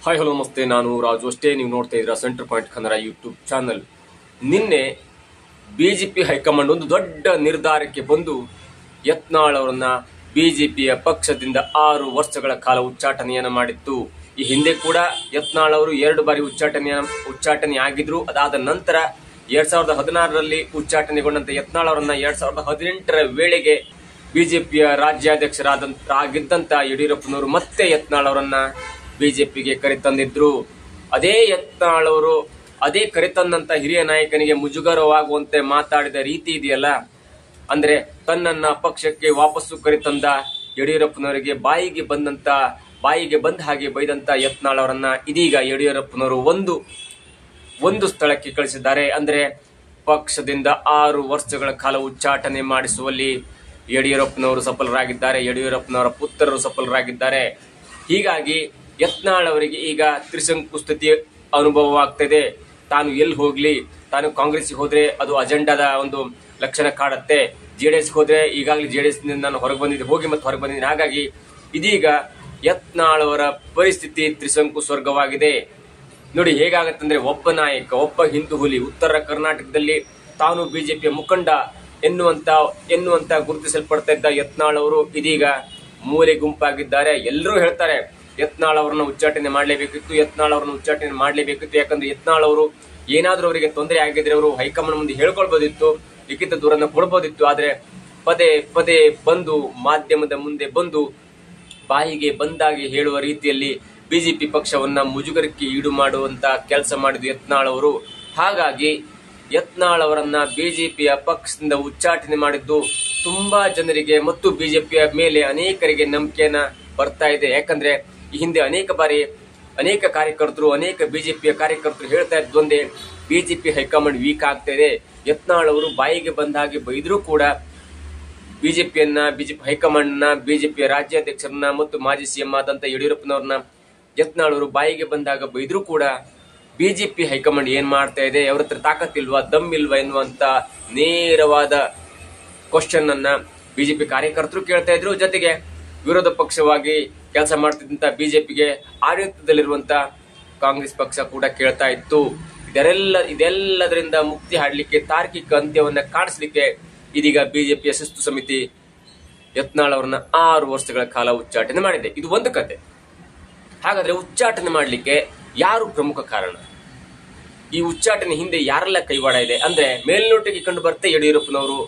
Hi hello ನಮಸ್ತೆ, ನಾನು ರಾಜು. ಅಷ್ಟೇ ನೀವು ನೋಡ್ತಾ ಇದ್ದೀರಾ centre point Kannada YouTube channel. ನಿನ್ನೆ ಬಿಜೆಪಿ ಹೈಕಮಾಂಡ್ ಒಂದು ದೊಡ್ಡ ನಿರ್ಧಾರಕ್ಕೆ ಬಂದು ಯತ್ನಾಳ್ ಅವರನ್ನ ಬಿಜೆಪಿಯ ಪಕ್ಷದಿಂದ 6 ವರ್ಷಗಳ ಕಾಲ ಉಚ್ಚಾಟನೆಯನ್ನ ಮಾಡಿತ್ತು. ಈ ಹಿಂದೆ ಕೂಡ ಯತ್ನಾಳ್ ಅವರು 2 ಬಾರಿ ಉಚ್ಚಾಟನೆ ಆಗಿದ್ರು. ಅದಾದ ನಂತರ 2016ರಲ್ಲಿ ಉಚ್ಚಾಟನೆಗೊಂಡಂತ ಯತ್ನಾಳ್ ಅವರನ್ನ 2018ರ ವೇಳೆಗೆ ಬಿಜೆಪಿಯ ರಾಜ್ಯಾಧ್ಯಕ್ಷರಾಗಿದ್ದಂತ ಯಡಿಯೂರಪ್ಪನವರು ಮತ್ತೆ ಯತ್ನಾಳ್ ಅವರನ್ನ ಬಿಜೆಪಿಗೆ ಕರೆತಂದಿದ್ರು. ಅದೇ ಯತ್ನಾಳ್ ಅವರು ಅದೇ ಕರೆತಂದಂತ ಹಿರಿಯ ನಾಯಕನಿಗೆ ಮುಜುಗರವಾಗುವಂತೆ ಮಾತಾಡಿದ ರೀತಿ ಇದೆಯಲ್ಲ, ಅಂದ್ರೆ ತನ್ನನ್ನ ಪಕ್ಷಕ್ಕೆ ವಾಪಸ್ಸು ಕರೆತಂದ ಯಡಿಯೂರಪ್ಪನವರಿಗೆ ಬಾಯಿಗೆ ಬಂದ ಹಾಗೆ ಬೈದಂತ ಯತ್ನಾಳ್ ಅವರನ್ನ ಇದೀಗ ಯಡಿಯೂರಪ್ಪನವರು ಒಂದು ಸ್ಥಳಕ್ಕೆ ಕಳಿಸಿದ್ದಾರೆ. ಅಂದ್ರೆ ಪಕ್ಷದಿಂದ 6 ವರ್ಷಗಳ ಕಾಲ ಉಚ್ಚಾಟನೆ ಮಾಡಿಸುವಲ್ಲಿ ಯಡಿಯೂರಪ್ಪನವರು ಸಫಲರಾಗಿದ್ದಾರೆ, ಯಡಿಯೂರಪ್ಪನವರ ಪುತ್ರರು ಸಫಲರಾಗಿದ್ದಾರೆ. ಹೀಗಾಗಿ ಯತ್ನಾಳ್ ಅವರಿಗೆ ಈಗ ತ್ರಿಶಂಕು ಸ್ಥಿತಿ ಅನುಭವವಾಗ್ತಿದೆ. ತಾನು ಎಲ್ಲಿ ಹೋಗ್ಲಿ, ತಾನು ಕಾಂಗ್ರೆಸ್ಗೆ ಹೋದ್ರೆ ಅದು ಅಜೆಂಡಾದ ಒಂದು ಲಕ್ಷಣ ಕಾಡುತ್ತೆ, ಜೆಡಿಎಸ್ ಹೋದ್ರೆ ಈಗಾಗಲೇ ಜೆಡಿಎಸ್ ನಿಂದ ನಾನು ಹೊರಗೆ ಬಂದಿದ್ದೀನಿ. ಹಾಗಾಗಿ ಇದೀಗ ಯತ್ನಾಳ್ ಅವರ ಪರಿಸ್ಥಿತಿ ತ್ರಿಶಂಕು ಸ್ವರ್ಗವಾಗಿದೆ. ನೋಡಿ ಹೇಗಾಗತ್ತಂದ್ರೆ, ಒಬ್ಬ ನಾಯಕ, ಒಬ್ಬ ಹಿಂದೂ ಹುಲಿ, ಉತ್ತರ ಕರ್ನಾಟಕದಲ್ಲಿ ತಾನು ಬಿಜೆಪಿಯ ಮುಖಂಡ ಎನ್ನುವಂತ ಗುರುತಿಸಲ್ಪಡ್ತಾ ಇದ್ದ ಯತ್ನಾಳ್ ಅವರು ಇದೀಗ ಮೂಲೆ ಗುಂಪಾಗಿದ್ದಾರೆ. ಎಲ್ಲರೂ ಹೇಳ್ತಾರೆ ಯತ್ನಾಳ್ ಅವರನ್ನ ಉಚ್ಚಾಟನೆ ಮಾಡಲೇಬೇಕಿತ್ತು. ಯಾಕಂದ್ರೆ ಯತ್ನಾಳ್ ಅವರು ಏನಾದ್ರೂ ಅವರಿಗೆ ತೊಂದರೆ ಆಗಿದ್ರೆ ಅವರು ಹೈಕಮಾಂಡ್ ಮುಂದೆ ಹೇಳ್ಕೊಳ್ಬೋದಿತ್ತು, ಲಿಖಿತ ದೂರನ್ನ ಕೊಡಬಹುದಿತ್ತು. ಆದ್ರೆ ಪದೇ ಬಂದು ಮಾಧ್ಯಮದ ಮುಂದೆ ಬಂದು ಬಾಯಿಗೆ ಬಂದಾಗಿ ಹೇಳುವ ರೀತಿಯಲ್ಲಿ ಬಿಜೆಪಿ ಪಕ್ಷವನ್ನ ಮುಜುಗರಕ್ಕೆ ಈಡು ಮಾಡುವಂತ ಕೆಲಸ ಮಾಡಿದ ಯತ್ನಾಳ್ ಅವರು. ಹಾಗಾಗಿ ಯತ್ನಾಳ್ ಅವರನ್ನ ಬಿಜೆಪಿಯ ಪಕ್ಷದಿಂದ ಉಚ್ಚಾಟನೆ ಮಾಡಿದ್ದು ತುಂಬಾ ಜನರಿಗೆ ಮತ್ತು ಬಿಜೆಪಿಯ ಮೇಲೆ ಅನೇಕರಿಗೆ ನಂಬಿಕೆಯನ್ನ ಬರ್ತಾ ಇದೆ. ಯಾಕಂದ್ರೆ ಈ ಹಿಂದೆ ಅನೇಕ ಬಾರಿ ಅನೇಕ ಬಿಜೆಪಿಯ ಕಾರ್ಯಕರ್ತರು ಹೇಳ್ತಾ ಇದ್ದೊಂದೇ, ಬಿಜೆಪಿ ಹೈಕಮಾಂಡ್ ವೀಕ್ ಆಗ್ತಾ ಇದೆ. ಯತ್ನಾಳ್ ಅವರು ಬಾಯಿಗೆ ಬಂದ ಹಾಗೆ ಬೈದ್ರೂ ಕೂಡ ಬಿಜೆಪಿ ಹೈಕಮಾಂಡ್ ಬಿಜೆಪಿಯ ರಾಜ್ಯಾಧ್ಯಕ್ಷರನ್ನ ಮತ್ತು ಮಾಜಿ ಸಿಎಂ ಆದಂತ ಯಡಿಯೂರಪ್ಪನವ್ರನ್ನ ಯತ್ನಾಳ್ ಅವರು ಬಾಯಿಗೆ ಬಂದಾಗ ಬೈದ್ರೂ ಕೂಡ ಬಿಜೆಪಿ ಹೈಕಮಾಂಡ್ ಏನ್ ಮಾಡ್ತಾ ಇದೆ, ಅವ್ರ ಹತ್ರ ತಾಕತ್ತಿಲ್ವಾ, ದಮ್ ಇಲ್ವಾ ಎನ್ನುವಂತ ನೇರವಾದ ಕ್ವಶನ್ ಅನ್ನ ಬಿಜೆಪಿ ಕಾರ್ಯಕರ್ತರು ಕೇಳ್ತಾ ಇದ್ರು. ಜೊತೆಗೆ ವಿರೋಧ ಪಕ್ಷವಾಗಿ ಕೆಲಸ ಮಾಡ್ತಿದ್ದಂತ ಬಿಜೆಪಿಗೆ ಆಡಳಿತದಲ್ಲಿರುವಂತ ಕಾಂಗ್ರೆಸ್ ಪಕ್ಷ ಕೂಡ ಕೇಳ್ತಾ ಇತ್ತು. ಇದೆಲ್ಲದರಿಂದ ಮುಕ್ತಿ ಹಾಡಲಿಕ್ಕೆ, ತಾರ್ಕಿಕ ಅಂತ್ಯವನ್ನ ಕಾಣಿಸ್ಲಿಕ್ಕೆ ಇದೀಗ ಬಿಜೆಪಿಯ ಶಿಸ್ತು ಸಮಿತಿ ಯತ್ನಾಳ್ ಅವರನ್ನ 6 ವರ್ಷಗಳ ಕಾಲ ಉಚ್ಚಾಟನೆ ಮಾಡಿದೆ. ಇದು ಒಂದು ಕತೆ. ಹಾಗಾದ್ರೆ ಉಚ್ಚಾಟನೆ ಮಾಡಲಿಕ್ಕೆ ಯಾರು ಪ್ರಮುಖ ಕಾರಣ? ಈ ಉಚ್ಚಾಟನೆ ಹಿಂದೆ ಯಾರೆಲ್ಲ ಕೈವಾಡ ಇದೆ ಅಂದ್ರೆ, ಮೇಲ್ನೋಟಿಗೆ ಕಂಡು ಬರ್ತೆ ಯಡಿಯೂರಪ್ಪನವರು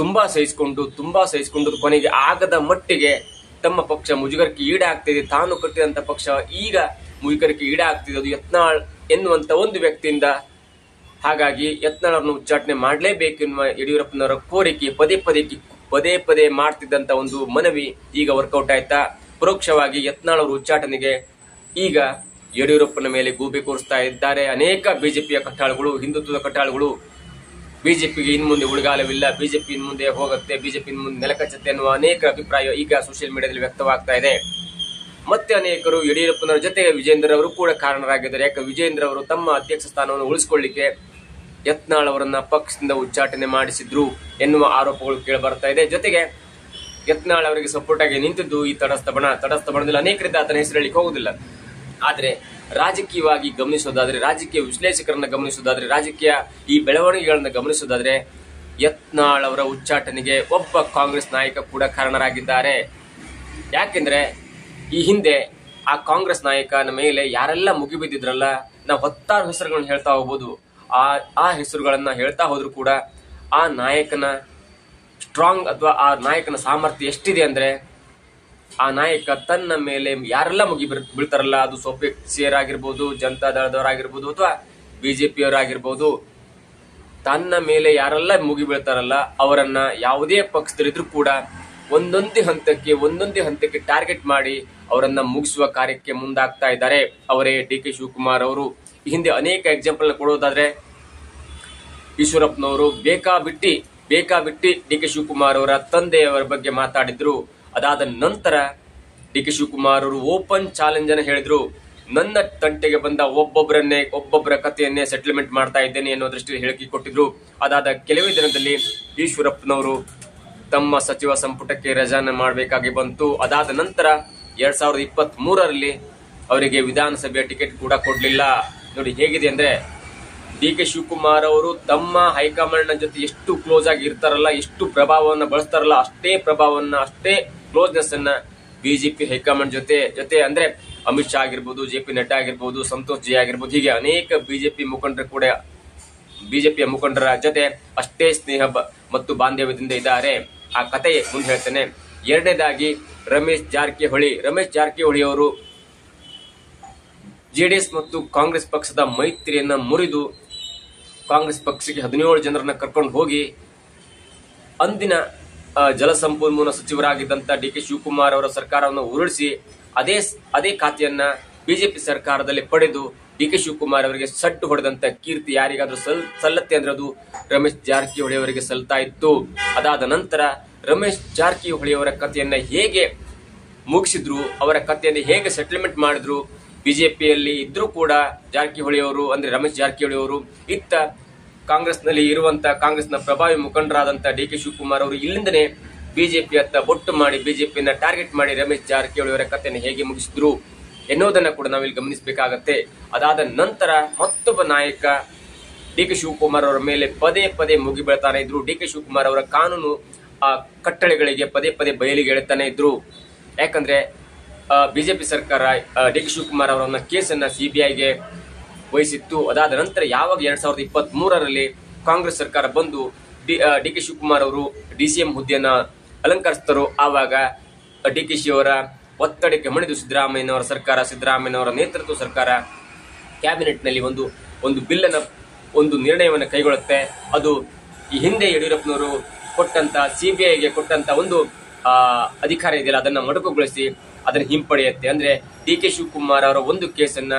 ತುಂಬಾ ಸಹಿಸಿಕೊಂಡು ಕೊನೆಗೆ ಆಗದ ಮಟ್ಟಿಗೆ ತಮ್ಮ ಪಕ್ಷ ಮುಜುಗರಕ್ಕೆ ಈಡಾಗ್ತಿದೆ. ತಾನು ಕಟ್ಟಿದಂತ ಪಕ್ಷ ಈಗ ಮುಜುಗರಕ್ಕೆ ಈಡಾಗ್ತಿದೆ, ಅದು ಯತ್ನಾಳ್ ಎನ್ನುವಂತ ಒಂದು ವ್ಯಕ್ತಿಯಿಂದ. ಹಾಗಾಗಿ ಯತ್ನಾಳ್ ಅವರನ್ನು ಉಚ್ಚಾಟನೆ ಮಾಡಲೇಬೇಕೆನ್ನುವ ಯಡಿಯೂರಪ್ಪನವರ ಕೋರಿಕೆ ಪದೇ ಪದೇ ಮಾಡ್ತಿದ್ದಂತ ಒಂದು ಮನವಿ ಈಗ ವರ್ಕೌಟ್ ಆಯ್ತಾ? ಪರೋಕ್ಷವಾಗಿ ಯತ್ನಾಳ್ ಅವರು ಉಚ್ಚಾಟನೆಗೆ ಈಗ ಯಡಿಯೂರಪ್ಪನ ಮೇಲೆ ಗೂಬೆ ಕೂರಿಸ್ತಾ ಇದ್ದಾರೆ ಅನೇಕ ಬಿಜೆಪಿಯ ಕಟ್ಟಾಳುಗಳು, ಹಿಂದುತ್ವದ ಕಟ್ಟಾಳುಗಳು. ಬಿಜೆಪಿಗೆ ಇನ್ ಮುಂದೆ ಉಳಿಗಾಲವಿಲ್ಲ, ಬಿಜೆಪಿ ಇನ್ ಮುಂದೆ ಹೋಗುತ್ತೆ, ಬಿಜೆಪಿ ಇನ್ ಮುಂದೆ ನೆಲಕಚ್ಚುತ್ತೆ ಅನ್ನುವ ಅನೇಕ ಅಭಿಪ್ರಾಯ ಈಗ ಸೋಷಿಯಲ್ ಮೀಡಿಯಾದಲ್ಲಿ ವ್ಯಕ್ತವಾಗ್ತಾ ಇದೆ. ಮತ್ತೆ ಅನೇಕರು ಯಡಿಯೂರಪ್ಪನವರ ಜೊತೆಗೆ ವಿಜೇಂದ್ರ ಅವರು ಕೂಡ ಕಾರಣರಾಗಿದ್ದಾರೆ. ಯಾಕೆ ವಿಜೇಂದ್ರ ಅವರು ತಮ್ಮ ಅಧ್ಯಕ್ಷ ಸ್ಥಾನವನ್ನು ಉಳಿಸಿಕೊಳ್ಳಿಕ್ಕೆ ಯತ್ನಾಳ್ ಅವರನ್ನ ಪಕ್ಷದಿಂದ ಉಚ್ಚಾಟನೆ ಮಾಡಿಸಿದ್ರು ಎನ್ನುವ ಆರೋಪಗಳು ಕೇಳಿ ಬರ್ತಾ ಇದೆ. ಜೊತೆಗೆ ಯತ್ನಾಳ್ ಅವರಿಗೆ ಸಪೋರ್ಟ್ ಆಗಿ ನಿಂತಿದ್ದು ಈ ತಟಸ್ಥ ಬಣದಲ್ಲಿ ಅನೇಕರಿಂದ ಆತನ ಹೆಸರು ಹೇಳಿಕ್ಕೆ ಹೋಗುದಿಲ್ಲ. ಆದ್ರೆ ರಾಜಕೀಯವಾಗಿ ಗಮನಿಸೋದಾದ್ರೆ, ರಾಜಕೀಯ ವಿಶ್ಲೇಷಕರನ್ನ ಗಮನಿಸೋದಾದ್ರೆ, ರಾಜಕೀಯ ಈ ಬೆಳವಣಿಗೆಗಳನ್ನ ಗಮನಿಸೋದಾದ್ರೆ, ಯತ್ನಾಳ್ ಅವರ ಉಚ್ಚಾಟನೆಗೆ ಒಬ್ಬ ಕಾಂಗ್ರೆಸ್ ನಾಯಕ ಕೂಡ ಕಾರಣರಾಗಿದ್ದಾರೆ. ಯಾಕೆಂದ್ರೆ ಈ ಹಿಂದೆ ಆ ಕಾಂಗ್ರೆಸ್ ನಾಯಕನ ಮೇಲೆ ಯಾರೆಲ್ಲ ಮುಗಿಬಿದ್ದಿದ್ರಲ್ಲ, ನಾವು 10 ಹೆಸರುಗಳನ್ನ ಹೇಳ್ತಾ ಹೋಗ್ಬೋದು. ಆ ಹೆಸರುಗಳನ್ನ ಹೇಳ್ತಾ ಹೋದ್ರು ಕೂಡ ಆ ನಾಯಕನ ಸ್ಟ್ರಾಂಗ್ ಅಥವಾ ಆ ನಾಯಕನ ಸಾಮರ್ಥ್ಯ ಎಷ್ಟಿದೆ ಅಂದ್ರೆ, ಆ ನಾಯಕ ತನ್ನ ಮೇಲೆ ಯಾರೆಲ್ಲ ಬೀಳ್ತಾರಲ್ಲ, ಅದು ಸೋಪೇಕ್ಷಿಯರ್ ಆಗಿರ್ಬೋದು, ಜನತಾ ದಳದವರಾಗಿರ್ಬೋದು ಅಥವಾ ಬಿಜೆಪಿಯವರಾಗಿರ್ಬೋದು, ತನ್ನ ಮೇಲೆ ಯಾರೆಲ್ಲ ಮುಗಿ ಬೀಳ್ತಾರಲ್ಲ ಅವರನ್ನ ಯಾವುದೇ ಪಕ್ಷದಲ್ಲಿದ್ರು ಕೂಡ ಒಂದೊಂದೇ ಹಂತಕ್ಕೆ ಟಾರ್ಗೆಟ್ ಮಾಡಿ ಅವರನ್ನ ಮುಗಿಸುವ ಕಾರ್ಯಕ್ಕೆ ಮುಂದಾಗ್ತಾ ಇದ್ದಾರೆ. ಅವರೇ ಡಿ.ಕೆ. ಶಿವಕುಮಾರ್ ಅವರು. ಈ ಹಿಂದೆ ಅನೇಕ ಎಕ್ಸಾಂಪಲ್ ಕೊಡೋದಾದ್ರೆ, ಈಶ್ವರಪ್ಪನವರು ಬೇಕಾಬಿಟ್ಟಿ ಡಿ.ಕೆ. ಶಿವಕುಮಾರ್ ಅವರ ತಂದೆಯವರ ಬಗ್ಗೆ ಮಾತಾಡಿದ್ರು. ಅದಾದ ನಂತರ ಡಿ.ಕೆ. ಶಿವಕುಮಾರ್ ಅವರು ಓಪನ್ ಚಾಲೆಂಜ್ ಅನ್ನು ಹೇಳಿದ್ರು, ನನ್ನ ತಂಟೆಗೆ ಬಂದ ಒಬ್ಬೊಬ್ಬರ ಕಥೆಯನ್ನೇ ಸೆಟಲ್ಮೆಂಟ್ ಮಾಡ್ತಾ ಇದ್ದೇನೆ ಅನ್ನೋ ದೃಷ್ಟಿಯಲ್ಲಿ ಹೇಳಿಕೆ ಕೊಟ್ಟಿದ್ರು. ಅದಾದ ಕೆಲವೇ ದಿನದಲ್ಲಿ ಈಶ್ವರಪ್ಪನವರು ತಮ್ಮ ಸಚಿವ ಸಂಪುಟಕ್ಕೆ ರಜಾನ ಮಾಡಬೇಕಾಗಿ ಬಂತು. ಅದಾದ ನಂತರ 2023ರಲ್ಲಿ ಅವರಿಗೆ ವಿಧಾನಸಭೆಯ ಟಿಕೆಟ್ ಕೂಡ ಕೊಡ್ಲಿಲ್ಲ. ನೋಡಿ ಹೇಗಿದೆ ಅಂದ್ರೆ, ಡಿ ಕೆ ಶಿವಕುಮಾರ್ ಅವರು ತಮ್ಮ ಹೈಕಮಾಂಡ್ ನ ಜೊತೆ ಎಷ್ಟು ಕ್ಲೋಸ್ ಆಗಿ ಇರ್ತಾರಲ್ಲ, ಎಷ್ಟು ಪ್ರಭಾವವನ್ನ ಬಳಸ್ತಾರಲ್ಲ, ಅಷ್ಟೇ ಪ್ರಭಾವವನ್ನ, ಅಷ್ಟೇ ಕ್ಲೋಸ್ನೆಸ್ ಅನ್ನ ಬಿಜೆಪಿ ಹೈಕಮಾಂಡ್ ಜೊತೆ ಅಂದ್ರೆ ಅಮಿತ್ ಶಾ ಆಗಿರ್ಬೋದು, JP ನಡ್ಡಾ ಆಗಿರ್ಬೋದು, ಸಂತೋಷ್ ಜಿ ಆಗಿರ್ಬೋದು, ಹೀಗೆ ಅನೇಕ ಬಿಜೆಪಿಯ ಮುಖಂಡರ ಜೊತೆ ಅಷ್ಟೇ ಸ್ನೇಹ ಮತ್ತು ಬಾಂಧವ್ಯದಿಂದ ಇದ್ದಾರೆ. ಆ ಕತೆ ಮುಂದೆ ಹೇಳ್ತೇನೆ. ಎರಡನೇದಾಗಿ ರಮೇಶ್ ಜಾರಕಿಹೊಳಿ ಅವರು ಜೆಡಿಎಸ್ ಮತ್ತು ಕಾಂಗ್ರೆಸ್ ಪಕ್ಷದ ಮೈತ್ರಿಯನ್ನ ಮುರಿದು ಕಾಂಗ್ರೆಸ್ ಪಕ್ಷಕ್ಕೆ 17 ಜನರನ್ನ ಕರ್ಕೊಂಡು ಹೋಗಿ ಅಂದಿನ ಜಲಸಂಪನ್ಮೂಲ ಸಚಿವರಾಗಿದ್ದಂತ ಡಿ ಕೆ ಶಿವಕುಮಾರ್ ಅವರ ಸರ್ಕಾರವನ್ನು ಉರುಳಿಸಿ ಅದೇ ಖಾತೆಯನ್ನ ಬಿಜೆಪಿ ಸರ್ಕಾರದಲ್ಲಿ ಪಡೆದು ಡಿ ಕೆ ಶಿವಕುಮಾರ್ ಅವರಿಗೆ ಸಡ್ಡು ಹೊಡೆದಂತ ಕೀರ್ತಿ ಯಾರಿಗಾದ್ರೂ ಸಲ್ಲತ್ತೆ ಅಂದ್ರೆ ಅದು ರಮೇಶ್ ಜಾರಕಿಹೊಳಿ ಅವರಿಗೆ ಸಲ್ತಾ ಇತ್ತು. ಅದಾದ ನಂತರ ರಮೇಶ್ ಜಾರಕಿಹೊಳಿ ಅವರ ಕಥೆಯನ್ನ ಹೇಗೆ ಮುಗಿಸಿದ್ರು, ಅವರ ಕಥೆಯನ್ನು ಹೇಗೆ ಸೆಟಲ್ಮೆಂಟ್ ಮಾಡಿದ್ರು, ಬಿಜೆಪಿಯಲ್ಲಿ ಇದ್ರೂ ಕೂಡ ಜಾರಕಿಹೊಳಿ ಅವರು ಅಂದ್ರೆ ರಮೇಶ್ ಜಾರಕಿಹೊಳಿ ಅವರು ಇತ್ತ ಕಾಂಗ್ರೆಸ್ನಲ್ಲಿ ಇರುವಂತ ಕಾಂಗ್ರೆಸ್ನ ಪ್ರಭಾವಿ ಮುಖಂಡರಾದಂತ ಡಿ ಕೆ ಶಿವಕುಮಾರ್ ಅವರು ಇಲ್ಲಿಂದನೇ ಬಿಜೆಪಿ ಹತ್ತ ಬೊಟ್ಟು ಮಾಡಿ ಬಿಜೆಪಿಯನ್ನ ಟಾರ್ಗೆಟ್ ಮಾಡಿ ರಮೇಶ್ ಜಾರಕಿಹೊಳಿ ಅವರ ಕಥೆಯನ್ನು ಹೇಗೆ ಮುಗಿಸಿದ್ರು ಎನ್ನುವುದನ್ನ ಕೂಡ ನಾವಿಲ್ಲಿ ಗಮನಿಸಬೇಕಾಗತ್ತೆ. ಅದಾದ ನಂತರ ಮತ್ತೊಬ್ಬ ನಾಯಕ ಡಿ ಕೆ ಶಿವಕುಮಾರ್ ಅವರ ಮೇಲೆ ಪದೇ ಮುಗಿ ಬೀಳ್ತಾನೆ ಇದ್ರು. ಡಿ ಕೆ ಶಿವಕುಮಾರ್ ಅವರ ಕಾನೂನು ಕಟ್ಟಳೆಗಳಿಗೆ ಪದೇ ಬಯಲಿಗೆ ಎಳುತ್ತಾನೆ ಇದ್ರು. ಯಾಕಂದ್ರೆ ಬಿಜೆಪಿ ಸರ್ಕಾರ ಡಿ ಕೆ ಶಿವಕುಮಾರ್ ಅವರನ್ನ ಕೇಸನ್ನ ಸಿಬಿಐಗೆ ವಹಿಸಿತ್ತು. ಅದಾದ ನಂತರ ಯಾವಾಗ 2023ರಲ್ಲಿ ಕಾಂಗ್ರೆಸ್ ಸರ್ಕಾರ ಬಂದು ಡಿ ಕೆ ಶಿವಕುಮಾರ್ ಅವರು DCM ಹುದ್ದೆಯನ್ನ ಅಲಂಕರಿಸಿದರು, ಆವಾಗ ಡಿ ಕೆ ಶಿ ಅವರ ಒತ್ತಡಕ್ಕೆ ಮಣಿದು ಸಿದ್ದರಾಮಯ್ಯನವರ ನೇತೃತ್ವ ಸರ್ಕಾರ ಕ್ಯಾಬಿನೆಟ್ ನಲ್ಲಿ ಒಂದು ಬಿಲ್ಲನ್ನ ಒಂದು ನಿರ್ಣಯವನ್ನು ಕೈಗೊಳ್ಳುತ್ತೆ. ಅದು ಈ ಹಿಂದೆ ಯಡಿಯೂರಪ್ಪನವರು ಕೊಟ್ಟಂತ ಸಿಬಿಐಗೆ ಕೊಟ್ಟಂತ ಒಂದು ಅಧಿಕಾರ ಇದೆಯಲ್ಲ, ಅದನ್ನ ಮೊಟಕುಗೊಳಿಸಿ ಅದನ್ನ ಹಿಂಪಡೆಯುತ್ತೆ. ಅಂದ್ರೆ ಡಿ ಕೆ ಶಿವಕುಮಾರ್ ಅವರ ಒಂದು ಕೇಸನ್ನ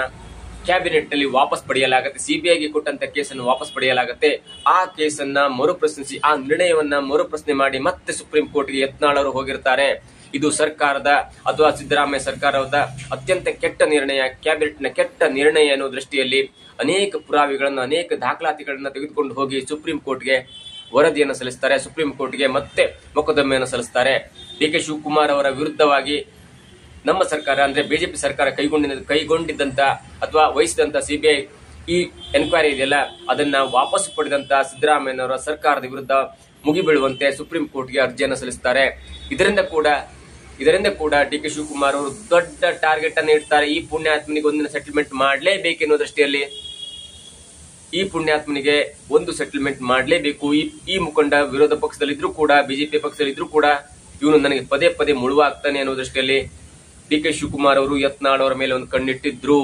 ಕ್ಯಾಬಿನೆಟ್ ನಲ್ಲಿ ವಾಪಸ್ ಪಡೆಯಲಾಗುತ್ತೆ, ಸಿಬಿಐಗೆ ಕೊಟ್ಟಂತ ಕೇಸನ್ನು ವಾಪಸ್ ಪಡೆಯಲಾಗುತ್ತೆ. ಆ ಕೇಸನ್ನ ಮರುಪ್ರಶ್ನಿಸಿ ಆ ನಿರ್ಣಯವನ್ನ ಮರುಪ್ರಶ್ನೆ ಮಾಡಿ ಮತ್ತೆ ಸುಪ್ರೀಂ ಕೋರ್ಟ್ಗೆ ಯತ್ನಾಳ್ ಅವರು ಹೋಗಿರ್ತಾರೆ. ಇದು ಸರ್ಕಾರದ ಅಥವಾ ಸಿದ್ದರಾಮಯ್ಯ ಸರ್ಕಾರದ ಅತ್ಯಂತ ಕೆಟ್ಟ ನಿರ್ಣಯ, ಕ್ಯಾಬಿನೆಟ್ ನ ಕೆಟ್ಟ ನಿರ್ಣಯ ಅನ್ನೋ ದೃಷ್ಟಿಯಲ್ಲಿ ಅನೇಕ ಪುರಾವೆಗಳನ್ನು, ಅನೇಕ ದಾಖಲಾತಿಗಳನ್ನ ತೆಗೆದುಕೊಂಡು ಹೋಗಿ ಸುಪ್ರೀಂ ಕೋರ್ಟ್ಗೆ ವರದಿಯನ್ನು ಸಲ್ಲಿಸ್ತಾರೆ. ಸುಪ್ರೀಂ ಕೋರ್ಟ್ಗೆ ಮತ್ತೆ ಮೊಕದ್ದಮೆಯನ್ನು ಸಲ್ಲಿಸ್ತಾರೆ. ಡಿ ಕೆ ಶಿವಕುಮಾರ್ ಅವರ ವಿರುದ್ಧವಾಗಿ ನಮ್ಮ ಸರ್ಕಾರ ಅಂದ್ರೆ ಬಿಜೆಪಿ ಸರ್ಕಾರ ಕೈಗೊಂಡಿದ್ದಂತ ಅಥವಾ ವಹಿಸಿದಂತ ಸಿಬಿಐ ಈ ಎನ್ಕ್ವೈರಿ ಇದೆಯಲ್ಲ, ಅದನ್ನ ವಾಪಸ್ ಪಡೆದಂತ ಸಿದ್ದರಾಮಯ್ಯನವರ ಸರ್ಕಾರದ ವಿರುದ್ಧ ಮುಗಿಬೀಳುವಂತೆ ಸುಪ್ರೀಂ ಕೋರ್ಟ್ಗೆ ಅರ್ಜಿಯನ್ನು ಸಲ್ಲಿಸುತ್ತಾರೆ. ಇದರಿಂದ ಕೂಡ ಡಿ ಕೆ ಶಿವಕುಮಾರ್ ಅವರು ದೊಡ್ಡ ಟಾರ್ಗೆಟ್ ಅನ್ನು ಇಡ್ತಾರೆ. ಈ ಪುಣ್ಯಾತ್ಮನಿಗೆ ಒಂದಿನ ಸೆಟಲ್ಮೆಂಟ್ ಮಾಡಲೇಬೇಕೆನ್ನುವ ದೃಷ್ಟಿಯಲ್ಲಿ ಈ ಪುಣ್ಯಾತ್ಮನಿಗೆ ಒಂದು ಸೆಟಲ್ಮೆಂಟ್ ಮಾಡಲೇಬೇಕು. ಈ ಮುಖಂಡ ವಿರೋಧ ಪಕ್ಷದಲ್ಲಿದ್ರು ಕೂಡ, ಬಿಜೆಪಿ ಪಕ್ಷದಲ್ಲಿದ್ರು ಕೂಡ ಇವನು ನನಗೆ ಪದೇ ಮುಳುವಾಗ್ತಾನೆ ಅನ್ನೋ ದೃಷ್ಟಿಯಲ್ಲಿ ಡಿ ಕೆ ಶಿವಕುಮಾರ್ ಅವರು ಯತ್ನಾಳ್ ಅವರ ಮೇಲೆ ಒಂದು ಕಣ್ಣಿಟ್ಟಿದ್ರು.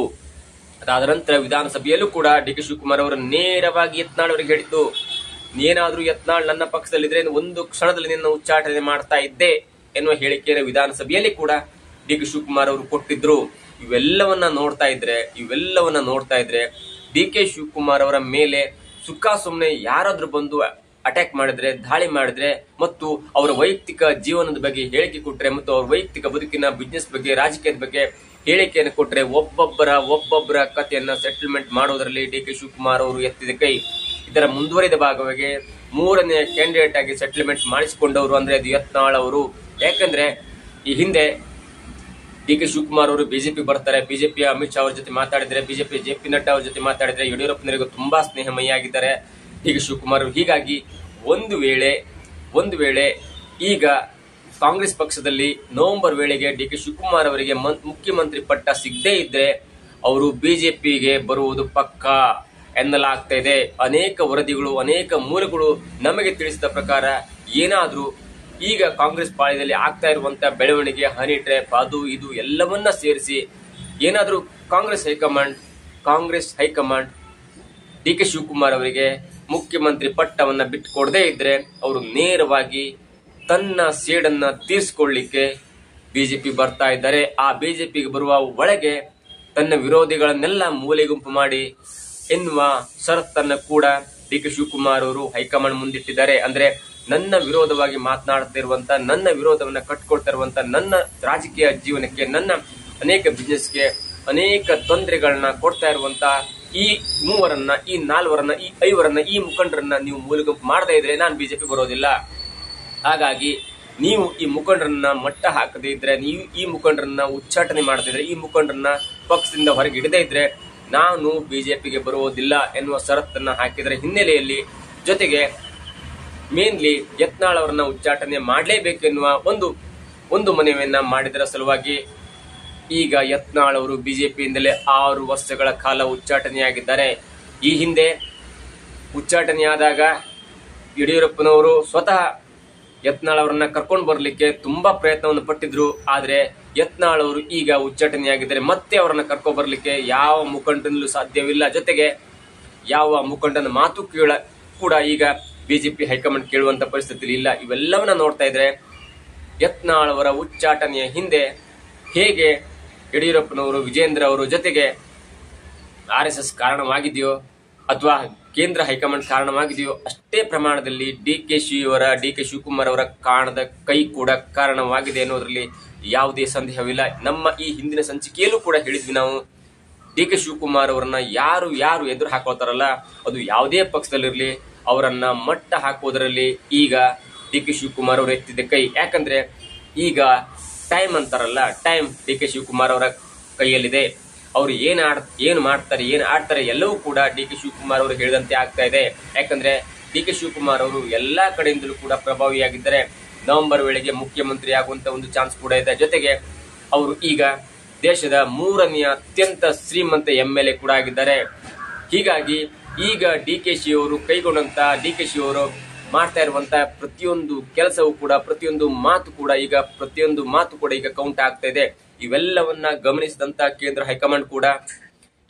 ಅದಾದ ನಂತರ ವಿಧಾನಸಭೆಯಲ್ಲೂ ಕೂಡ ಡಿ ಕೆ ಶಿವಕುಮಾರ್ ಅವರು ನೇರವಾಗಿ ಯತ್ನಾಳ್ ಅವರಿಗೆ ಹೇಳಿದ್ದು, ಏನಾದ್ರೂ ಯತ್ನಾಳ್ ನನ್ನ ಪಕ್ಷದಲ್ಲಿದ್ರೆ ಒಂದು ಕ್ಷಣದಲ್ಲಿ ನಿನ್ನ ಉಚ್ಚಾಟನೆ ಮಾಡ್ತಾ ಇದ್ದೆ ಎನ್ನುವ ಹೇಳಿಕೆಯನ್ನು ವಿಧಾನಸಭೆಯಲ್ಲಿ ಕೂಡ ಡಿ ಕೆ ಶಿವಕುಮಾರ್ ಅವರು ಕೊಟ್ಟಿದ್ರು. ಇವೆಲ್ಲವನ್ನ ನೋಡ್ತಾ ಇದ್ರೆ ಡಿ ಕೆ ಶಿವಕುಮಾರ್ ಅವರ ಮೇಲೆ ಸುಮ್ಮನೆ ಯಾರಾದ್ರೂ ಬಂದು ಅಟ್ಯಾಕ್ ಮಾಡಿದ್ರೆ, ದಾಳಿ ಮಾಡಿದ್ರೆ ಮತ್ತು ಅವರ ವೈಯಕ್ತಿಕ ಜೀವನದ ಬಗ್ಗೆ ಹೇಳಿಕೆ ಕೊಟ್ರೆ ಮತ್ತು ಅವರ ವೈಯಕ್ತಿಕ ಬದುಕಿನ ಬಿಸ್ನೆಸ್ ಬಗ್ಗೆ, ರಾಜಕೀಯದ ಬಗ್ಗೆ ಹೇಳಿಕೆಯನ್ನು ಕೊಟ್ರೆ ಒಬ್ಬೊಬ್ಬರ ಕಥೆಯನ್ನ ಸೆಟಲ್ಮೆಂಟ್ ಮಾಡೋದ್ರಲ್ಲಿ ಡಿ ಕೆ ಶಿವಕುಮಾರ್ ಅವರು ಎತ್ತಿದ ಕೈ. ಇದರ ಮುಂದುವರಿದ ಭಾಗವಾಗಿ 3ನೇ ಕ್ಯಾಂಡಿಡೇಟ್ ಆಗಿ ಸೆಟಲ್ಮೆಂಟ್ ಮಾಡಿಸಿಕೊಂಡವರು ಅಂದ್ರೆ ಅದು ಯತ್ನಾಳ್ ಅವರು. ಯಾಕಂದ್ರೆ ಈ ಹಿಂದೆ ಡಿ ಕೆ ಶಿವಕುಮಾರ್ ಅವರು ಬಿಜೆಪಿ ಬರ್ತಾರೆ, ಬಿಜೆಪಿಯ ಅಮಿತ್ ಶಾ ಅವರ ಜೊತೆ ಮಾತಾಡಿದ್ರೆ, ಬಿಜೆಪಿ JP ನಡ್ಡಾ ಅವರ ಜೊತೆ ಮಾತಾಡಿದ್ರೆ ಯಡಿಯೂರಪ್ಪನವರಿಗೂ ತುಂಬಾ ಸ್ನೇಹಮಯಿಯಾಗಿದ್ದಾರೆ ಡಿ ಕೆ ಶಿವಕುಮಾರ್. ಹೀಗಾಗಿ ಒಂದು ವೇಳೆ ಈಗ ಕಾಂಗ್ರೆಸ್ ಪಕ್ಷದಲ್ಲಿ ನವೆಂಬರ್ ವೇಳೆಗೆ ಡಿ ಕೆ ಶಿವಕುಮಾರ್ ಅವರಿಗೆ ಮುಖ್ಯಮಂತ್ರಿ ಪಟ್ಟ ಸಿಗದೇ ಇದ್ರೆ ಅವರು ಬಿಜೆಪಿಗೆ ಬರುವುದು ಪಕ್ಕಾ ಎನ್ನಲಾಗ್ತಾ ಇದೆ. ಅನೇಕ ವರದಿಗಳು, ಅನೇಕ ಮೂಲಗಳು ನಮಗೆ ತಿಳಿಸಿದ ಪ್ರಕಾರ ಏನಾದ್ರೂ ಈಗ ಕಾಂಗ್ರೆಸ್ ಪಾಳ್ಯದಲ್ಲಿ ಆಗ್ತಾ ಇರುವಂತಹ ಬೆಳವಣಿಗೆ, ಹನಿ ಟ್ರ್ಯಾಪ್, ಅದು ಇದು ಎಲ್ಲವನ್ನ ಸೇರಿಸಿ ಏನಾದ್ರೂ Congress high command D K Shivakumar ಅವರಿಗೆ ಮುಖ್ಯಮಂತ್ರಿ ಪಟ್ಟವನ್ನ ಬಿಟ್ಟುಕೊಡದೇ ಇದ್ರೆ ಅವರು ನೇರವಾಗಿ ತನ್ನ ಸೇಡನ್ನ ತೀರಿಸಿಕೊಳ್ಳಿಕ್ಕೆ ಬಿಜೆಪಿ ಬರ್ತಾ ಇದ್ದಾರೆ. ಆ ಬಿಜೆಪಿಗೆ ಬರುವ ಒಳಗೆ ತನ್ನ ವಿರೋಧಿಗಳನ್ನೆಲ್ಲ ಮೂಲೆಗುಂಪು ಮಾಡಿ ಎನ್ನುವ ಷರತ್ತನ್ನ ಕೂಡ ಡಿ ಕೆ ಶಿವಕುಮಾರ್ ಅವರು ಹೈಕಮಾಂಡ್ ಮುಂದಿಟ್ಟಿದ್ದಾರೆ. ಅಂದ್ರೆ ನನ್ನ ವಿರೋಧವಾಗಿ ಮಾತನಾಡ್ತಿರುವಂತ, ನನ್ನ ವಿರೋಧವನ್ನ ಕಟ್ಕೊಳ್ತಾ ಇರುವಂತ, ನನ್ನ ರಾಜಕೀಯ ಜೀವನಕ್ಕೆ, ನನ್ನ ಅನೇಕ ಬಿಸ್ನೆಸ್ಗೆ ಅನೇಕ ತೊಂದರೆಗಳನ್ನ ಕೊಡ್ತಾ ಇರುವಂತ ಈ 3ರನ್ನ, ಈ 4ರನ್ನ, ಈ 5ರನ್ನ, ಈ ಮುಖಂಡರನ್ನ ನೀವು ಮೂಲಗುಂಪು ಮಾಡದೇ ಇದ್ರೆ ನಾನು ಬಿಜೆಪಿ ಬರೋದಿಲ್ಲ. ಹಾಗಾಗಿ ನೀವು ಈ ಮುಖಂಡರನ್ನ ಮಟ್ಟ ಹಾಕದೇ ಇದ್ರೆ, ನೀವು ಈ ಮುಖಂಡರನ್ನ ಉಚ್ಚಾಟನೆ ಮಾಡದಿದ್ರೆ, ಈ ಮುಖಂಡರನ್ನ ಪಕ್ಷದಿಂದ ಹೊರಗೆ ಇಡದೇ ಇದ್ರೆ ನಾನು ಬಿಜೆಪಿಗೆ ಬರುವುದಿಲ್ಲ ಎನ್ನುವ ಷರತ್ತನ್ನ ಹಾಕಿದರ ಹಿನ್ನೆಲೆಯಲ್ಲಿ, ಜೊತೆಗೆ ಮೇನ್ಲಿ ಯತ್ನಾಳ್ ಅವರನ್ನ ಉಚ್ಚಾಟನೆ ಮಾಡಲೇಬೇಕೆನ್ನುವ ಒಂದು ಮನವಿಯನ್ನ ಮಾಡಿದರ ಸಲುವಾಗಿ ಈಗ ಯತ್ನಾಳ್ ಅವರು ಬಿಜೆಪಿಯಿಂದಲೇ 6 ವರ್ಷಗಳ ಕಾಲ ಉಚ್ಚಾಟನೆಯಾಗಿದ್ದಾರೆ. ಈ ಹಿಂದೆ ಉಚ್ಚಾಟನೆಯಾದಾಗ ಯಡಿಯೂರಪ್ಪನವರು ಸ್ವತಃ ಯತ್ನಾಳ್ ಅವರನ್ನ ಕರ್ಕೊಂಡು ಬರ್ಲಿಕ್ಕೆ ತುಂಬಾ ಪ್ರಯತ್ನವನ್ನು ಪಟ್ಟಿದ್ರು. ಆದ್ರೆ ಯತ್ನಾಳ್ ಅವರು ಈಗ ಉಚ್ಚಾಟನೆಯಾಗಿದ್ದಾರೆ. ಮತ್ತೆ ಅವರನ್ನ ಕರ್ಕೊಂಡು ಬರ್ಲಿಕ್ಕೆ ಯಾವ ಮುಖಂಡನಲ್ಲೂ ಸಾಧ್ಯವಿಲ್ಲ. ಜೊತೆಗೆ ಯಾವ ಮುಖಂಡನ ಮಾತು ಕೂಡ ಈಗ ಬಿಜೆಪಿ ಹೈಕಮಾಂಡ್ ಕೇಳುವಂತ ಪರಿಸ್ಥಿತಿ ಇಲ್ಲ. ಇವೆಲ್ಲವನ್ನ ನೋಡ್ತಾ ಇದ್ರೆ ಯತ್ನಾಳ್ ಅವರ ಉಚ್ಚಾಟನೆಯ ಹಿಂದೆ ಹೇಗೆ ಯಡಿಯೂರಪ್ಪನವರು, ವಿಜೇಂದ್ರ ಅವರು, ಜೊತೆಗೆ RSS ಕಾರಣವಾಗಿದೆಯೋ ಅಥವಾ ಕೇಂದ್ರ ಹೈಕಮಾಂಡ್ ಕಾರಣವಾಗಿದೆಯೋ ಅಷ್ಟೇ ಪ್ರಮಾಣದಲ್ಲಿ ಡಿ ಕೆ ಶಿವಕುಮಾರ್ ಅವರ ಕಾಣದ ಕೈ ಕೂಡ ಕಾರಣವಾಗಿದೆ ಅನ್ನೋದ್ರಲ್ಲಿ ಯಾವುದೇ ಸಂದೇಹವಿಲ್ಲ. ನಮ್ಮ ಈ ಹಿಂದಿನ ಸಂಚಿಕೆಯಲ್ಲೂ ಕೂಡ ಹೇಳಿದ್ವಿ ನಾವು, ಡಿ ಕೆ ಶಿವಕುಮಾರ್ ಅವರನ್ನ ಯಾರು ಎದುರು ಹಾಕೊಳ್ತಾರಲ್ಲ, ಅದು ಯಾವುದೇ ಪಕ್ಷದಲ್ಲಿರ್ಲಿ, ಅವರನ್ನ ಮಟ್ಟ ಹಾಕುವುದರಲ್ಲಿ ಈಗ ಡಿ ಕೆ ಶಿವಕುಮಾರ್ ಅವರು ಎತ್ತಿದ ಕೈ. ಯಾಕಂದ್ರೆ ಈಗ ಟೈಮ್ ಅಂತಾರಲ್ಲ, ಟೈಮ್ ಡಿ ಕೆ ಶಿವಕುಮಾರ್ ಅವರ ಕೈಯಲ್ಲಿದೆ. ಅವರು ಏನು ಮಾಡ್ತಾರೆ, ಏನು ಆಡ್ತಾರೆ ಎಲ್ಲವೂ ಕೂಡ ಡಿ ಕೆ ಶಿವಕುಮಾರ್ ಅವರು ಹೇಳಿದಂತೆ ಆಗ್ತಾ ಇದೆ. ಯಾಕಂದ್ರೆ ಡಿ ಕೆ ಶಿವಕುಮಾರ್ ಅವರು ಎಲ್ಲಾ ಕಡೆಯಿಂದಲೂ ಕೂಡ ಪ್ರಭಾವಿಯಾಗಿದ್ದಾರೆ. ನವೆಂಬರ್ ವೇಳೆಗೆ ಮುಖ್ಯಮಂತ್ರಿ ಆಗುವಂತ ಒಂದು ಚಾನ್ಸ್ ಕೂಡ ಇದೆ. ಜೊತೆಗೆ ಅವರು ಈಗ ದೇಶದ 3ನೇ ಅತ್ಯಂತ ಶ್ರೀಮಂತ MLA ಕೂಡ ಆಗಿದ್ದಾರೆ. ಹೀಗಾಗಿ ಈಗ ಡಿ ಕೆ ಶಿ ಅವರು ಕೈಗೊಂಡಂತ, ಡಿ ಕೆ ಶಿ ಅವರು ಮಾಡ್ತಾ ಇರುವಂತ ಪ್ರತಿಯೊಂದು ಕೆಲಸವೂ ಕೂಡ, ಪ್ರತಿಯೊಂದು ಮಾತು ಕೂಡ ಈಗ ಕೌಂಟ್ ಆಗ್ತಾ ಇದೆ. ಇವೆಲ್ಲವನ್ನ ಗಮನಿಸಿದಂತ ಕೇಂದ್ರ ಹೈಕಮಾಂಡ್ ಕೂಡ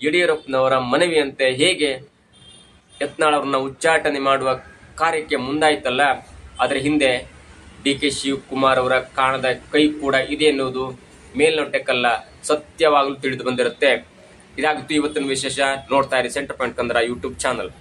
ಯಡಿಯೂರಪ್ಪನವರ ಮನವಿಯಂತೆ ಹೇಗೆ ಯತ್ನಾಳ್ ಅವರನ್ನ ಉಚ್ಚಾಟನೆ ಮಾಡುವ ಕಾರ್ಯಕ್ಕೆ ಮುಂದಾಯ್ತಲ್ಲ, ಅದರ ಹಿಂದೆ ಡಿ ಕೆ ಶಿವಕುಮಾರ್ ಅವರ ಕಾಣದ ಕೈ ಕೂಡ ಇದೆ ಎನ್ನುವುದು ಮೇಲ್ನೋಟಕ್ಕಲ್ಲ, ಸತ್ಯವಾಗಲು ತಿಳಿದು ಬಂದಿರುತ್ತೆ. ಇದಾಗಿತ್ತು ಇವತ್ತಿನ ವಿಶೇಷ. ನೋಡ್ತಾ ಇರಿ centre point Kannada YouTube channel.